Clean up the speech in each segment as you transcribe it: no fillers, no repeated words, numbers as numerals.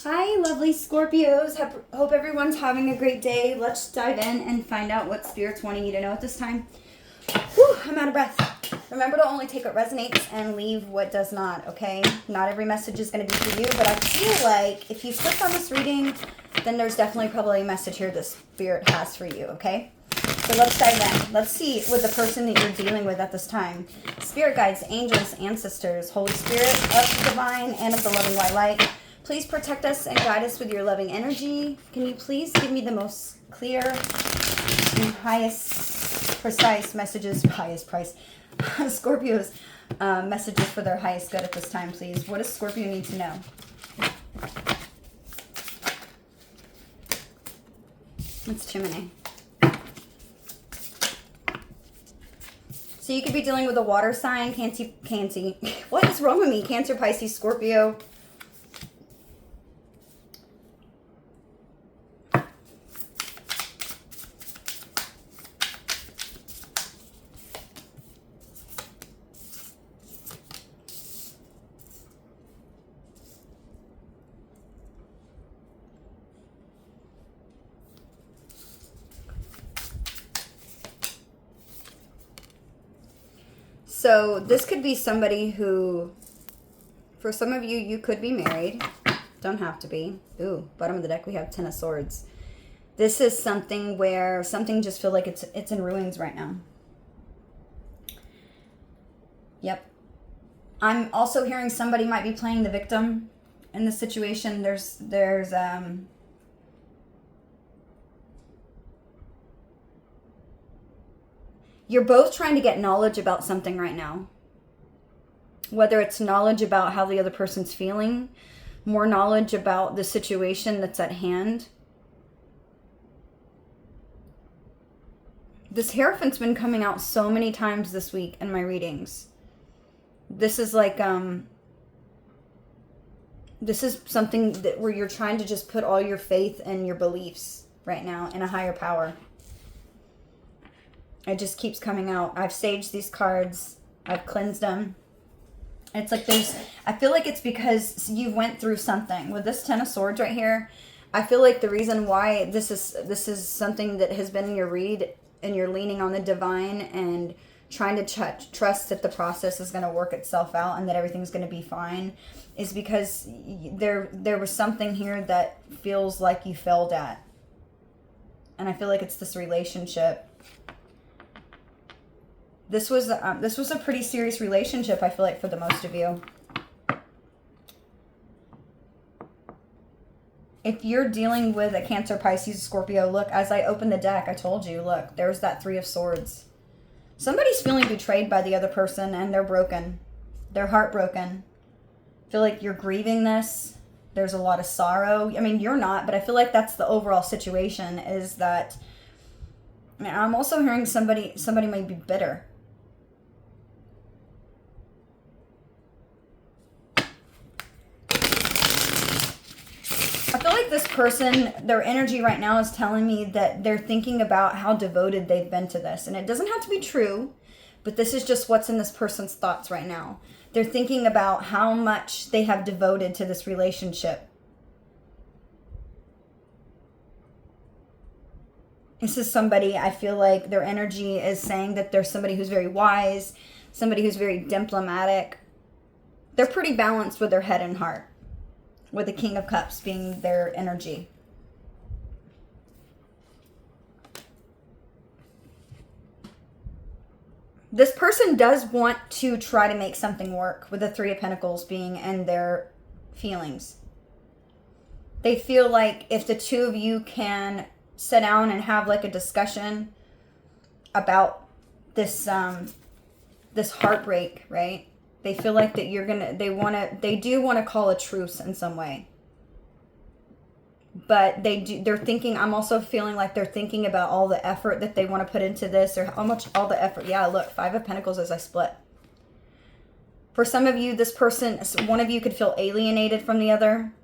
Hi, lovely Scorpios. Hope everyone's having a great day. Let's dive in and find out what Spirit's wanting you to know at this time. Whew, I'm out of breath. Remember to only take what resonates and leave what does not, okay? Not every message is going to be for you, but I feel like if you click on this reading, then there's definitely probably a message here that Spirit has for you, okay? So let's dive in. Let's see what the person that you're dealing with at this time. Spirit guides, angels, ancestors, Holy Spirit of the divine and of the loving white light. Please protect us and guide us with your loving energy. Can you please give me the most clear and highest precise messages, highest price, Scorpio's messages for their highest good at this time, please. What does Scorpio need to know? It's Gemini. So you could be dealing with a water sign, Cancer. What is wrong with me? Cancer, Pisces, Scorpio. So this could be somebody who, for some of you, you could be married. Don't have to be. Ooh, bottom of the deck, we have Ten of Swords. This is something where something just feels like it's in ruins right now. Yep. I'm also hearing somebody might be playing the victim in this situation. You're both trying to get knowledge about something right now. Whether it's knowledge about how the other person's feeling, more knowledge about the situation that's at hand. This Hierophant's been coming out so many times this week in my readings. This is like, this is something that where you're trying to just put all your faith and your beliefs right now in a higher power. It just keeps coming out. I've saged these cards. I've cleansed them. It's like I feel like it's because you went through something. With this Ten of Swords right here, I feel like the reason why this is something that has been in your read and you're leaning on the divine and trying to trust that the process is going to work itself out and that everything's going to be fine is because there was something here that feels like you failed at. And I feel like it's this relationship. This was a pretty serious relationship, I feel like, for the most of you. If you're dealing with a Cancer, Pisces, Scorpio, look, as I opened the deck, I told you, look, there's that Three of Swords. Somebody's feeling betrayed by the other person and they're broken. They're heartbroken. I feel like you're grieving this. There's a lot of sorrow. I mean, you're not, but I feel like that's the overall situation is that, I mean, I'm also hearing somebody might be bitter. I feel like this person, their energy right now is telling me that they're thinking about how devoted they've been to this. And it doesn't have to be true, but this is just what's in this person's thoughts right now. They're thinking about how much they have devoted to this relationship. This is somebody, I feel like their energy is saying that there's somebody who's very wise, somebody who's very diplomatic. They're pretty balanced with their head and heart, with the King of Cups being their energy. This person does want to try to make something work, with the Three of Pentacles being in their feelings. They feel like if the two of you can sit down and have like a discussion about this this heartbreak, right? They feel like that they do want to call a truce in some way. But they're thinking, I'm also feeling like they're thinking about all the effort that they want to put into this, or how much all the effort. Yeah, look, Five of Pentacles as I split. For some of you, this person, one of you could feel alienated from the other.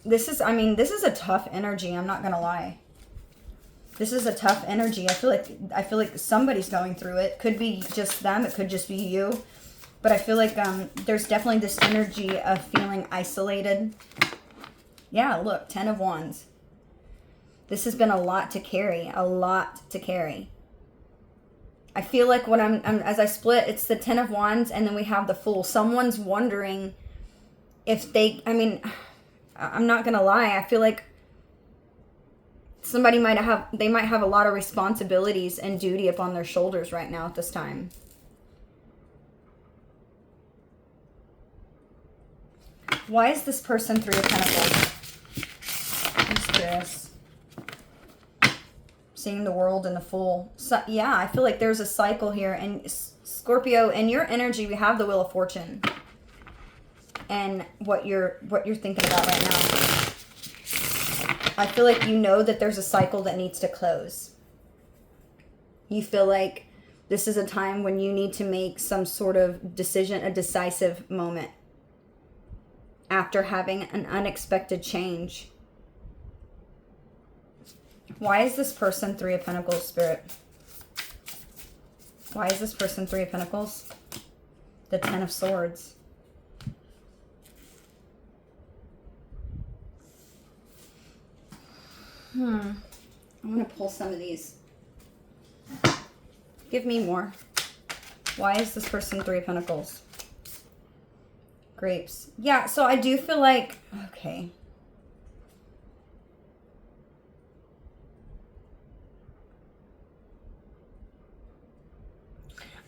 This is a tough energy, I'm not going to lie. This is a tough energy. I feel like somebody's going through it. Could be just them. It could just be you. But I feel like there's definitely this energy of feeling isolated. Yeah, look, 10 of Wands. This has been a lot to carry, a lot to carry. I feel like when I'm as I split, it's the 10 of Wands and then we have the Fool. Someone's wondering if they, I mean, I'm not going to lie. I feel like somebody might have a lot of responsibilities and duty upon their shoulders right now at this time. Why is this person 3 of Pentacles? I'm just curious. Seeing the World and the Fool. So, yeah, I feel like there's a cycle here. And Scorpio, in your energy, we have the Wheel of Fortune. And what you're thinking about right now. I feel like you know that there's a cycle that needs to close. You feel like this is a time when you need to make some sort of decision, a decisive moment. After having an unexpected change. Why is this person 3 of Pentacles, Spirit? Why is this person 3 of Pentacles? The 10 of Swords. I'm going to pull some of these. Give me more. Why is this person 3 of Pentacles? Grapes. Yeah, so I do feel like, okay.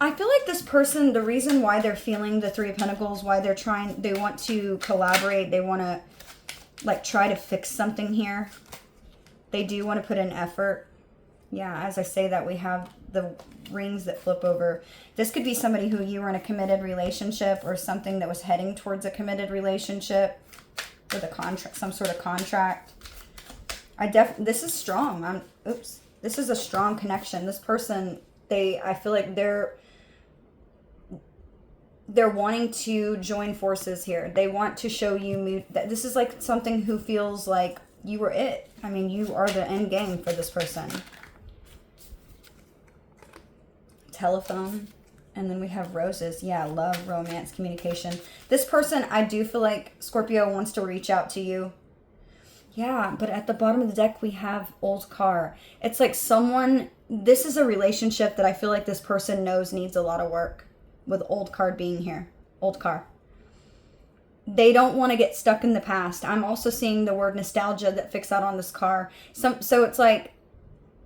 I feel like this person, the reason why they're feeling the 3 of Pentacles, why they're trying, they want to collaborate, they want to like try to fix something here. They do want to put in effort. Yeah, as I say that, we have the rings that flip over. This could be somebody who you were in a committed relationship or something that was heading towards a committed relationship with a contract, some sort of contract. This is strong. This is a strong connection. This person, I feel like they're wanting to join forces here. They want to show you that this is like something who feels like you were it. I mean, you are the end game for this person. Telephone. And then we have roses. Yeah, love, romance, communication. This person, I do feel like Scorpio wants to reach out to you. Yeah, but at the bottom of the deck, we have old car. It's like this is a relationship that I feel like this person knows needs a lot of work, with old card being here. Old car. They don't want to get stuck in the past. I'm also seeing the word nostalgia that fixed out on this car. So it's like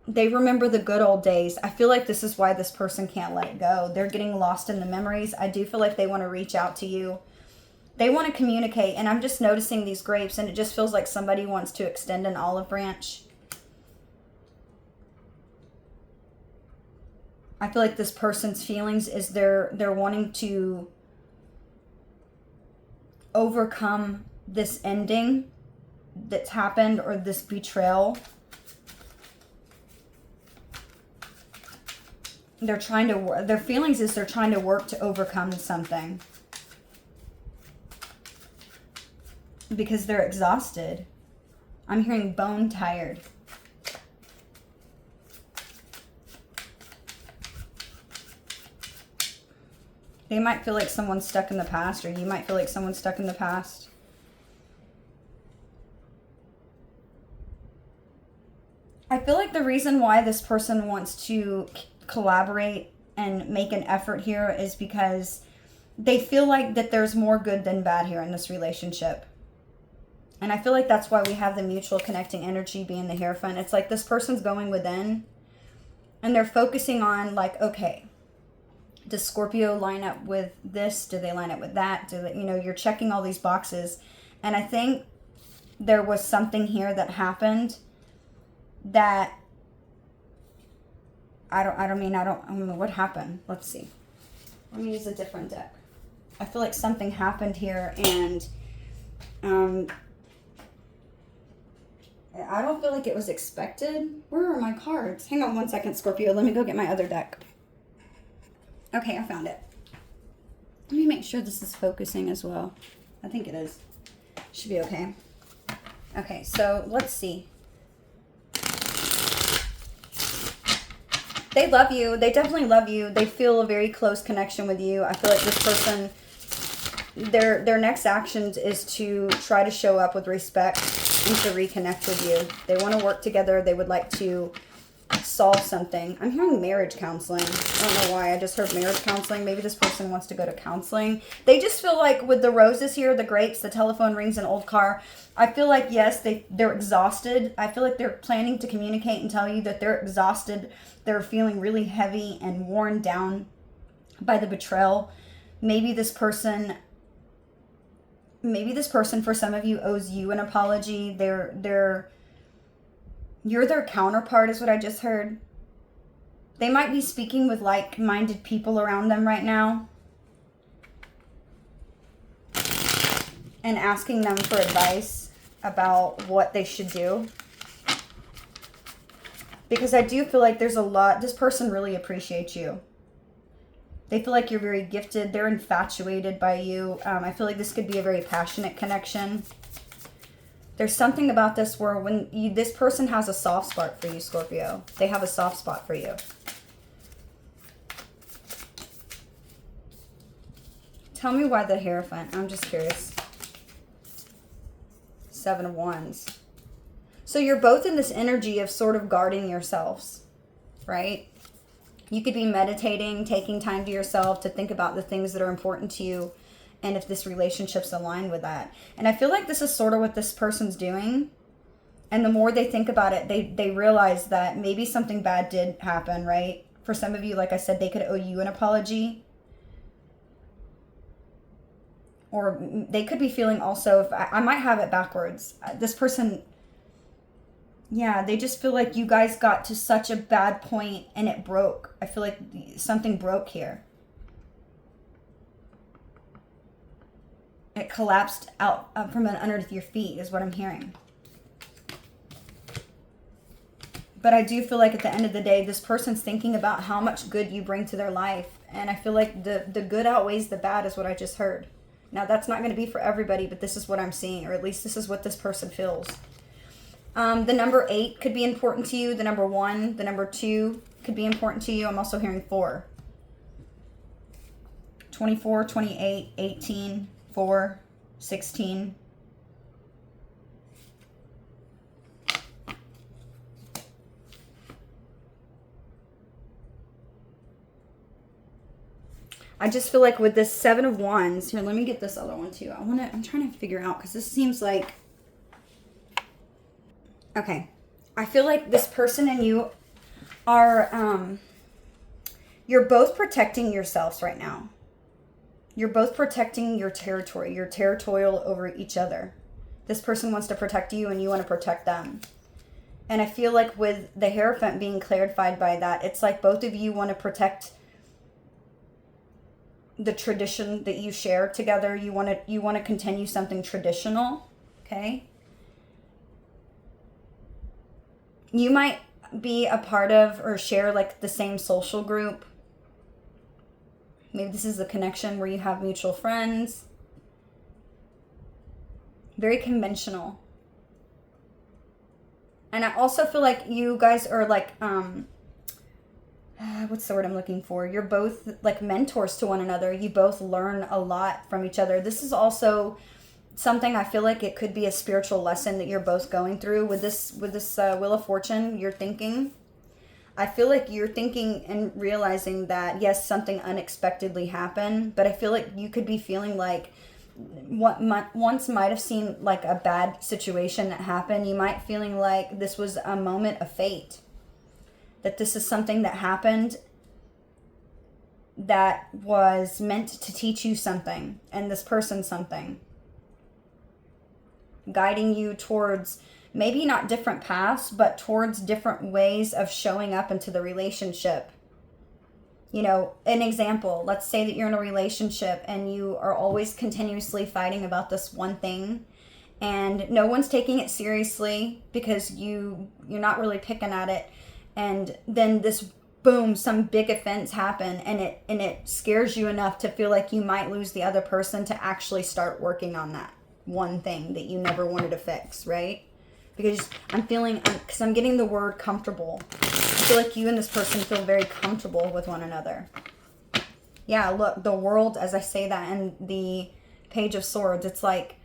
they remember the good old days. I feel like this is why this person can't let it go. They're getting lost in the memories. I do feel like they want to reach out to you. They want to communicate. And I'm just noticing these grapes, and it just feels like somebody wants to extend an olive branch. I feel like this person's feelings is they're wanting to overcome this ending that's happened, or this betrayal. They're trying to, their feelings is they're trying to work to overcome something. Because they're exhausted. I'm hearing bone tired. They might feel like someone's stuck in the past, or you might feel like someone's stuck in the past. I feel like the reason why this person wants to collaborate and make an effort here is because they feel like that there's more good than bad here in this relationship. And I feel like that's why we have the mutual connecting energy being the Hierophant. It's like this person's going within and they're focusing on like, okay, does Scorpio line up with this? Do they line up with that? Do they, you're checking all these boxes. And I think there was something here that happened that I don't know what happened. Let's see. Let me use a different deck. I feel like something happened here, and I don't feel like it was expected. Where are my cards? Hang on one second, Scorpio. Let me go get my other deck. Okay, I found it. Let me make sure this is focusing as well. I think it is. Should be okay. Okay, so let's see. They love you. They definitely love you. They feel a very close connection with you. I feel like this person, their next actions is to try to show up with respect and to reconnect with you. They want to work together. They would like to solve something. I'm hearing marriage counseling. I don't know why. I just heard marriage counseling. Maybe this person wants to go to counseling. They just feel like with the roses here, the grapes, the telephone rings, an old car, I feel like, yes, they're exhausted. I feel like they're planning to communicate and tell you that they're exhausted. They're feeling really heavy and worn down by the betrayal. Maybe this person for some of you owes you an apology. You're their counterpart is what I just heard. They might be speaking with like-minded people around them right now and asking them for advice about what they should do. Because I do feel like there's a lot, this person really appreciates you. They feel like you're very gifted. They're infatuated by you. I feel like this could be a very passionate connection. There's something about this where this person has a soft spot for you, Scorpio. They have a soft spot for you. Tell me why the Hierophant. I'm just curious. 7 of Wands. So you're both in this energy of sort of guarding yourselves, right? You could be meditating, taking time to yourself to think about the things that are important to you and if this relationship's aligned with that. And I feel like this is sort of what this person's doing. And the more they think about it, they realize that maybe something bad did happen, right? For some of you, like I said, they could owe you an apology. Or they could be feeling also, if I might have it backwards. This person, yeah, they just feel like you guys got to such a bad point and it broke. I feel like something broke here. It collapsed out from underneath your feet is what I'm hearing. But I do feel like at the end of the day, this person's thinking about how much good you bring to their life. And I feel like the good outweighs the bad is what I just heard. Now, that's not going to be for everybody, but this is what I'm seeing. Or at least this is what this person feels. The number 8 could be important to you. The number 1, the number 2 could be important to you. I'm also hearing 4. 24, 28, 18, 4, 16. I just feel like with this 7 of Wands, here, let me get this other one too. I'm trying to figure out, because this seems like, okay. I feel like this person and you are, you're both protecting yourselves right now. You're both protecting your territory. You're territorial over each other. This person wants to protect you and you want to protect them. And I feel like with the Hierophant being clarified by that, it's like both of you want to protect the tradition that you share together. You want to continue something traditional, okay? You might be a part of or share like the same social group. Maybe this is a connection where you have mutual friends. Very conventional. And I also feel like you guys are like, what's the word I'm looking for? You're both like mentors to one another. You both learn a lot from each other. This is also something I feel like it could be a spiritual lesson that you're both going through with this Wheel of Fortune. You're thinking. I feel like you're thinking and realizing that, yes, something unexpectedly happened, but I feel like you could be feeling like what once might have seemed like a bad situation that happened, you might feeling like this was a moment of fate. That this is something that happened that was meant to teach you something, and this person something. Guiding you towards maybe not different paths, but towards different ways of showing up into the relationship. You know, an example, let's say that you're in a relationship and you are always continuously fighting about this one thing and no one's taking it seriously because you're not really picking at it. And then this boom, some big offense happen and it scares you enough to feel like you might lose the other person to actually start working on that one thing that you never wanted to fix, right? because I'm feeling, because I'm getting the word comfortable. I feel like you and this person feel very comfortable with one another. Yeah, look, the world, as I say that, and the Page of Swords, it's like,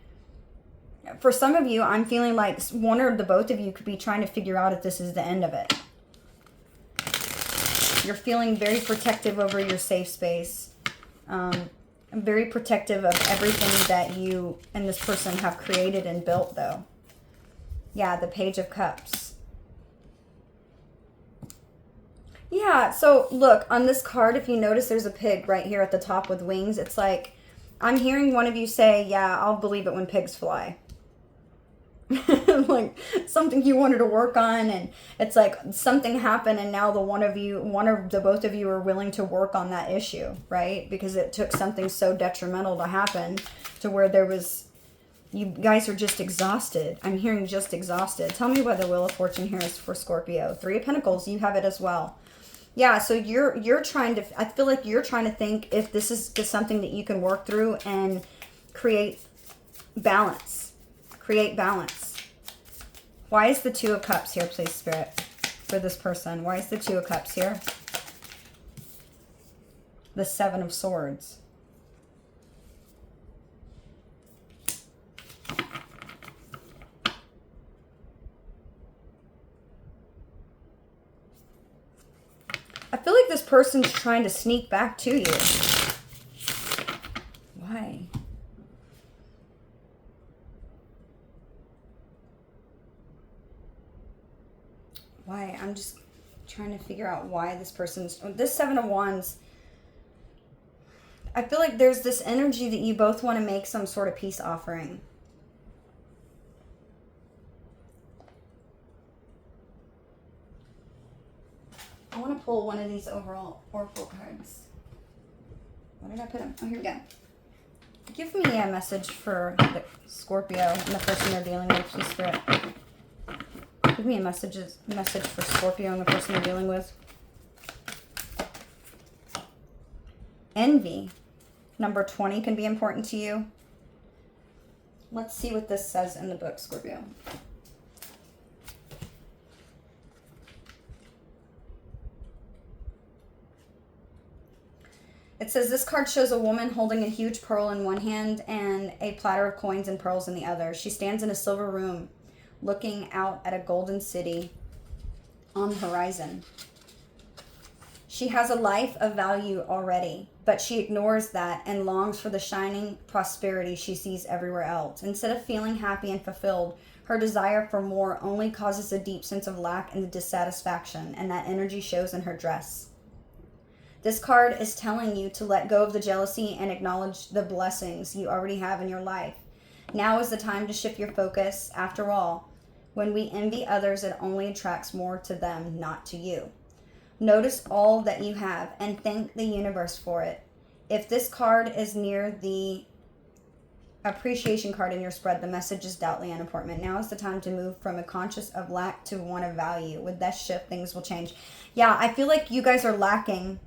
for some of you, I'm feeling like one or the both of you could be trying to figure out if this is the end of it. You're feeling very protective over your safe space. Very protective of everything that you and this person have created and built, though. Yeah, the Page of Cups. Yeah, so look, on this card, if you notice, there's a pig right here at the top with wings. It's like, I'm hearing one of you say, yeah, I'll believe it when pigs fly. Like something you wanted to work on, and it's like something happened, and now one or the both of you are willing to work on that issue, right? Because it took something so detrimental to happen to where you guys are just exhausted. I'm hearing just exhausted. Tell me what the Wheel of Fortune here is for Scorpio. 3 of Pentacles, you have it as well. Yeah, so you're trying to, I feel like you're trying to think if this is just something that you can work through and create balance. Create balance. Why is the 2 of Cups here, please, Spirit, for this person? Why is the 2 of Cups here? The 7 of Swords. I feel like this person's trying to sneak back to you. Why? Why? I'm just trying to figure out why this person's... This 7 of Wands, I feel like there's this energy that you both want to make some sort of peace offering. I want to pull one of these overall oracle cards. Where did I put them? Oh, here we go. Give me a message for the Scorpio and the person they're dealing with, please, Spirit. Give me a message for Scorpio and the person you're dealing with. Envy. Number 20 can be important to you. Let's see what this says in the book, Scorpio. It says this card shows a woman holding a huge pearl in one hand and a platter of coins and pearls in the other. She stands in a silver room, looking out at a golden city on the horizon. She has a life of value already, but she ignores that and longs for the shining prosperity she sees everywhere else. Instead of feeling happy and fulfilled, her desire for more only causes a deep sense of lack and dissatisfaction, and that energy shows in her dress. This card is telling you to let go of the jealousy and acknowledge the blessings you already have in your life. Now is the time to shift your focus. After all, when we envy others, it only attracts more to them, not to you. Notice all that you have and thank the universe for it. If this card is near the appreciation card in your spread, the message is doubly unimportant. Now is the time to move from a conscious of lack to one of value. With that shift, things will change. Yeah, I feel like you guys are lacking.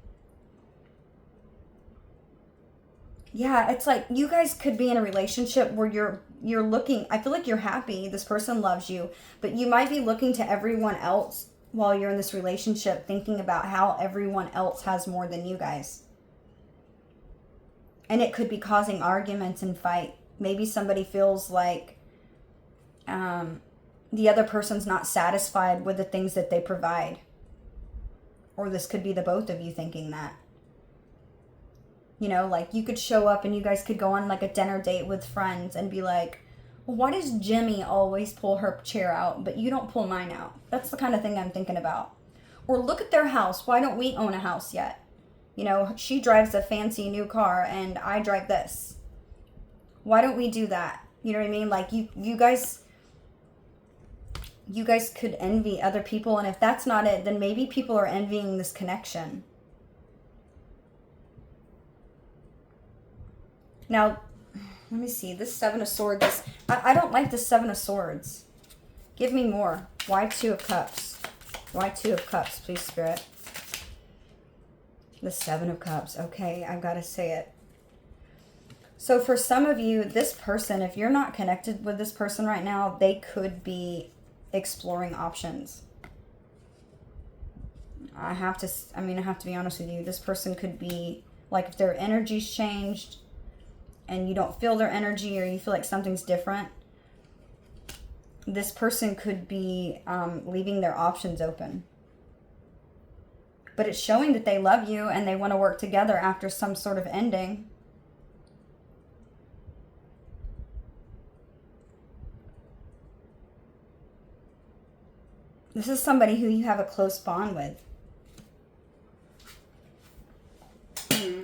Yeah, it's like you guys could be in a relationship where you're looking, I feel like you're happy, this person loves you, but you might be looking to everyone else while you're in this relationship, thinking about how everyone else has more than you guys. And it could be causing arguments and fight. Maybe somebody feels like the other person's not satisfied with the things that they provide. Or this could be the both of you thinking that. You know, like you could show up and you guys could go on like a dinner date with friends and be like, well, why does Jimmy always pull her chair out, but you don't pull mine out? That's the kind of thing I'm thinking about. Or look at their house. Why don't we own a house yet? You know, she drives a fancy new car and I drive this. Why don't we do that? You know what I mean? Like you guys could envy other people. And if that's not it, then maybe people are envying this connection. Now, let me see. This 7 of Swords. I don't like the 7 of Swords. Give me more. Why 2 of Cups? Why 2 of Cups, please, Spirit? The 7 of Cups. Okay, I've got to say it. So for some of you, this person, if you're not connected with this person right now, they could be exploring options. I have to be honest with you. This person could be, like, if their energy's changed and you don't feel their energy, or you feel like something's different, this person could be leaving their options open. But it's showing that they love you and they want to work together after some sort of ending. This is somebody who you have a close bond with.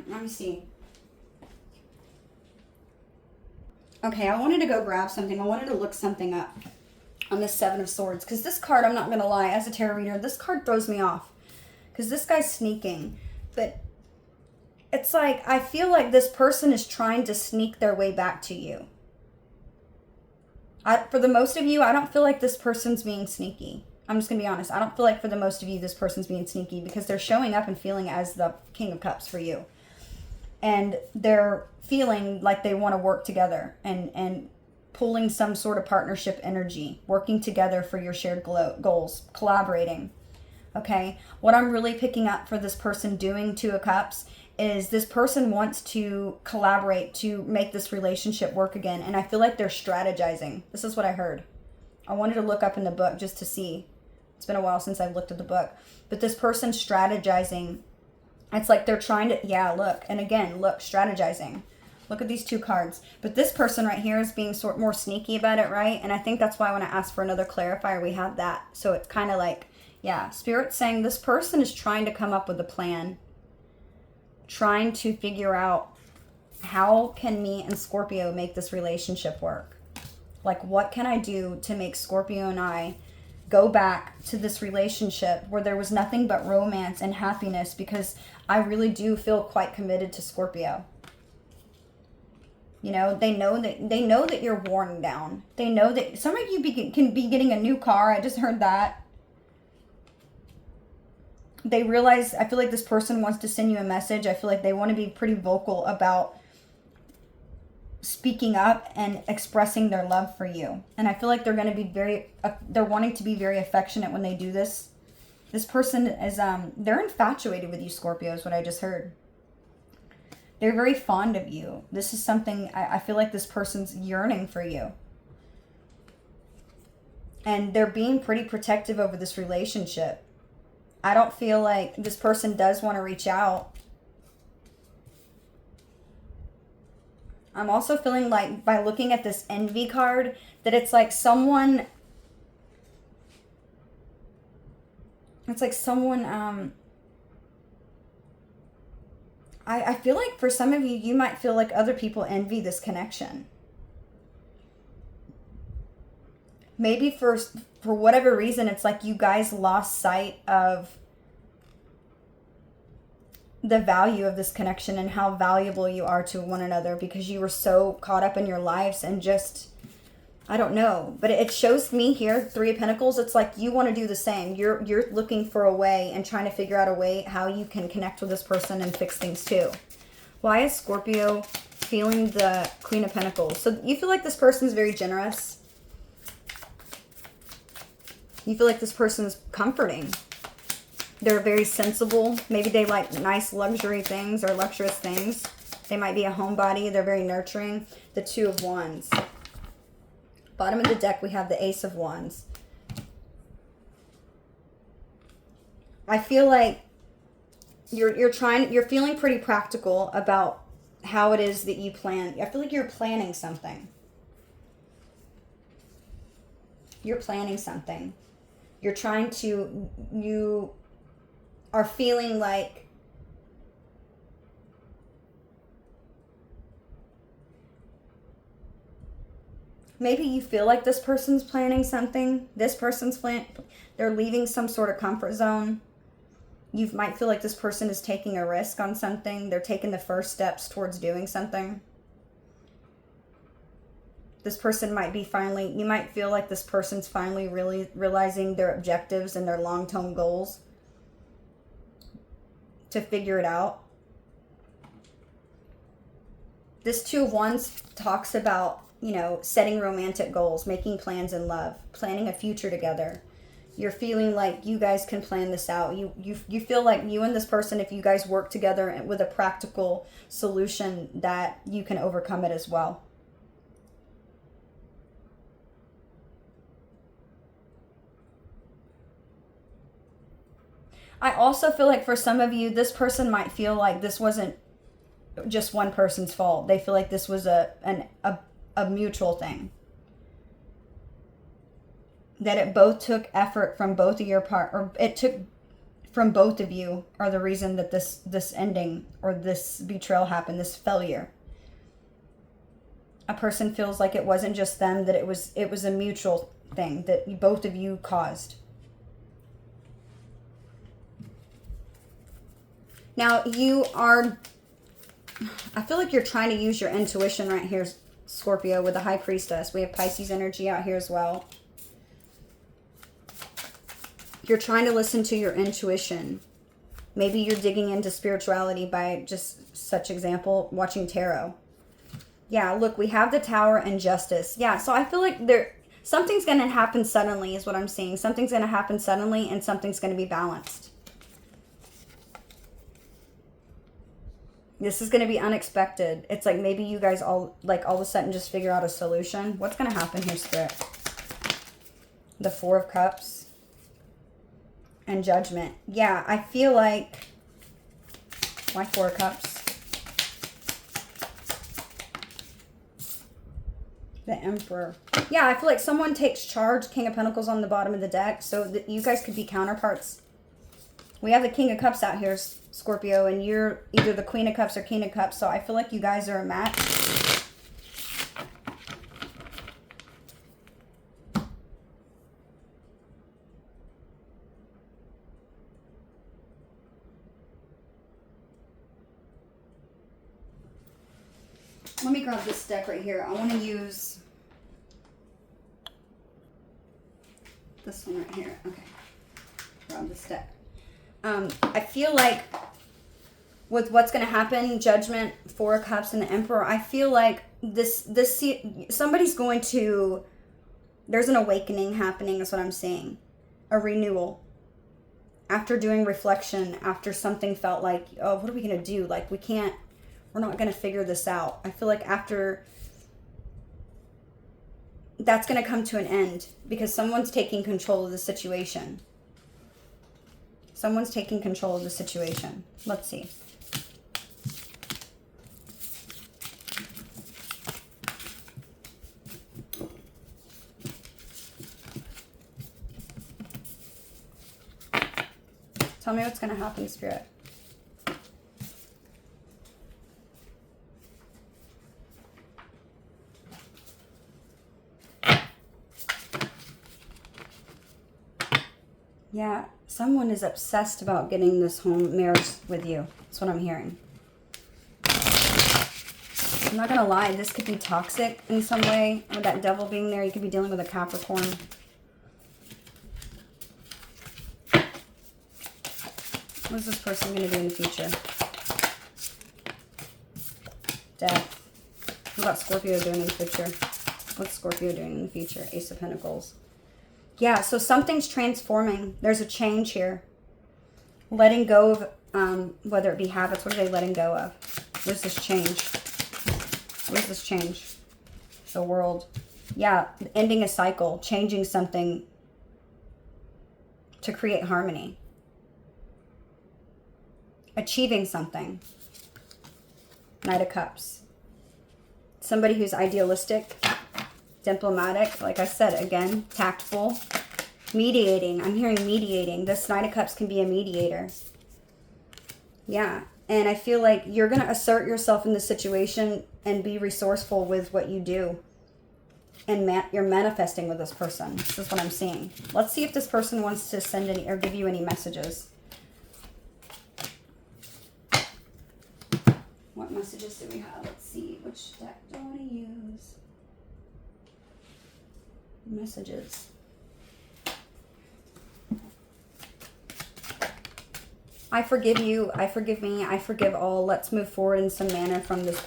Let me see. Okay, I wanted to go grab something. I wanted to look something up on the Seven of Swords. Because this card, I'm not going to lie, as a tarot reader, this card throws me off. Because this guy's sneaking. But it's like, I feel like this person is trying to sneak their way back to you. For the most of you, I don't feel like this person's being sneaky. I'm just going to be honest. I don't feel like for the most of you, this person's being sneaky, because they're showing up and feeling as the King of Cups for you. And they're feeling like they want to work together and pulling some sort of partnership energy, working together for your shared goals, collaborating. Okay? What I'm really picking up for this person doing Two of Cups is this person wants to collaborate to make this relationship work again. And I feel like they're strategizing. This is what I heard. I wanted to look up in the book just to see. It's been a while since I've looked at the book. But this person strategizing. It's like they're trying to, yeah, look. And again, look, strategizing. Look at these two cards. But this person right here is being more sneaky about it, right? And I think that's why when I asked for another clarifier, we had that. So it's kind of like, yeah, Spirit's saying this person is trying to come up with a plan. Trying to figure out, how can me and Scorpio make this relationship work? Like, what can I do to make Scorpio and I go back to this relationship where there was nothing but romance and happiness, because I really do feel quite committed to Scorpio. You know, they know that you're worn down. They know that some of you can be getting a new car. I just heard that. They realize, I feel like this person wants to send you a message. I feel like they want to be pretty vocal about speaking up and expressing their love for you. And I feel like they're going to be they're wanting to be very affectionate when they do this. This person is, they're infatuated with you, Scorpio, is what I just heard. They're very fond of you. This is something, I feel like this person's yearning for you. And they're being pretty protective over this relationship. I don't feel like this person does want to reach out. I'm also feeling like, by looking at this envy card, that it's like someone, I feel like for some of you, you might feel like other people envy this connection. Maybe for whatever reason, it's like you guys lost sight of the value of this connection and how valuable you are to one another, because you were so caught up in your lives and just, I don't know. But it shows me here, Three of Pentacles, it's like you want to do the same. You're looking for a way and trying to figure out a way how you can connect with this person and fix things too. Why is Scorpio feeling the Queen of Pentacles? So you feel like this person's very generous. You feel like this person's comforting. They're very sensible. Maybe they like nice luxury things or luxurious things. They might be a homebody. They're very nurturing. The Two of Wands. Bottom of the deck, we have the Ace of Wands. I feel like you're feeling pretty practical about how it is that you plan. I feel like you're planning something. You're planning something. You're trying to, you are feeling like maybe you feel like this person's planning something. This person's they're leaving some sort of comfort zone. You might feel like this person is taking a risk on something. They're taking the first steps towards doing something. This person might be you might feel like this person's finally really realizing their objectives and their long-term goals to figure it out. This Two of Wands talks about you know, setting romantic goals, making plans in love, planning a future together. You're feeling like you guys can plan this out. You feel like you and this person, if you guys work together with a practical solution, that you can overcome it as well. I also feel like for some of you, this person might feel like this wasn't just one person's fault. They feel like this was a mutual thing. That it both took effort from both of your part, or it took from both of you, are the reason that this ending or this betrayal happened, this failure. A person feels like it wasn't just them, that it was a mutual thing that both of you caused. Now I feel like you're trying to use your intuition right here, Scorpio, with the High Priestess. We have Pisces energy out here as well. You're trying to listen to your intuition. Maybe you're digging into spirituality by, just such example, watching tarot. Yeah, look, we have the Tower and Justice. Yeah, so I feel like something's going to happen suddenly is what I'm seeing. Something's going to happen suddenly and something's going to be balanced. This is going to be unexpected. It's like maybe you guys all of a sudden just figure out a solution. What's going to happen here, Spirit? The Four of Cups. And Judgment. Yeah, I feel like... Why Four of Cups? The Emperor. Yeah, I feel like someone takes charge. King of Pentacles on the bottom of the deck. So that you guys could be counterparts. We have the King of Cups out here, Scorpio. And you're either the Queen of Cups or King of Cups. So I feel like you guys are a match. Let me grab this deck right here. I want to use this one right here. Okay. Grab this deck. I feel like with what's going to happen, Judgment, Four of Cups, and the Emperor, I feel like somebody's going to, there's an awakening happening is what I'm seeing. A renewal. After doing reflection, after something felt like, oh, what are we going to do? Like, we're not going to figure this out. I feel like after, that's going to come to an end because someone's taking control of the situation. Someone's taking control of the situation. Let's see. Tell me what's going to happen, Spirit. Yeah, someone is obsessed about getting this home marriage with you. That's what I'm hearing. I'm not going to lie. This could be toxic in some way. With that Devil being there, you could be dealing with a Capricorn. What is this person going to do in the future? Death. What about Scorpio doing in the future? What's Scorpio doing in the future? Ace of Pentacles. Yeah, so something's transforming. There's a change here. Letting go of, whether it be habits, what are they letting go of? What is this change? What is this change? The World. Yeah, ending a cycle, changing something to create harmony. Achieving something. Knight of Cups. Somebody who's idealistic. Diplomatic, like I said, again, tactful. Mediating. I'm hearing mediating. This Knight of Cups can be a mediator. Yeah. And I feel like you're going to assert yourself in the situation and be resourceful with what you do. And you're manifesting with this person. This is what I'm seeing. Let's see if this person wants to send any or give you any messages. What messages do we have? Let's see. Which deck do I want to use? Messages. I forgive you. I forgive me. I forgive all. Let's move forward in some manner from this.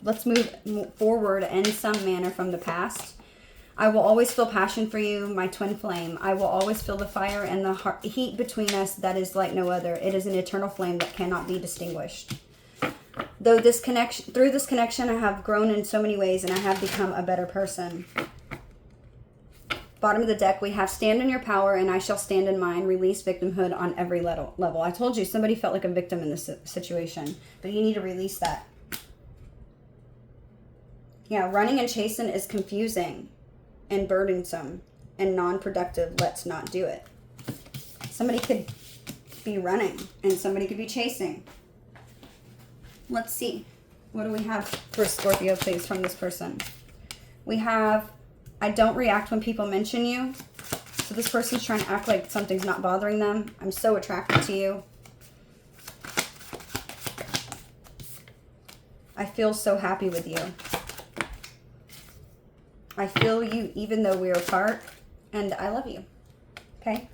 let's move forward in some manner from the past. I will always feel passion for you, my twin flame. I will always feel the fire and the heat between us that is like no other. It is an eternal flame that cannot be distinguished. Through this connection, I have grown in so many ways and I have become a better person. Bottom of the deck, we have stand in your power and I shall stand in mine. Release victimhood on every level. I told you somebody felt like a victim in this situation, but you need to release that. Yeah, running and chasing is confusing and burdensome and non-productive. Let's not do it. Somebody could be running and somebody could be chasing. Let's see. What do we have for Scorpio, please, from this person? We have, I don't react when people mention you. So this person's trying to act like something's not bothering them. I'm so attracted to you. I feel so happy with you. I feel you even though we're apart, and I love you. Okay?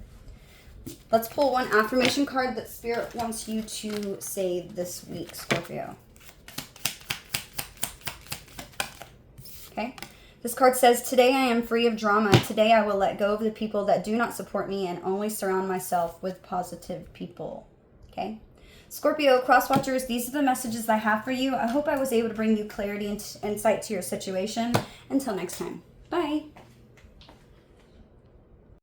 Let's pull one affirmation card that Spirit wants you to say this week, Scorpio. Okay? This card says, today I am free of drama. Today I will let go of the people that do not support me and only surround myself with positive people. Okay? Scorpio, cross watchers, these are the messages I have for you. I hope I was able to bring you clarity and insight to your situation. Until next time. Bye.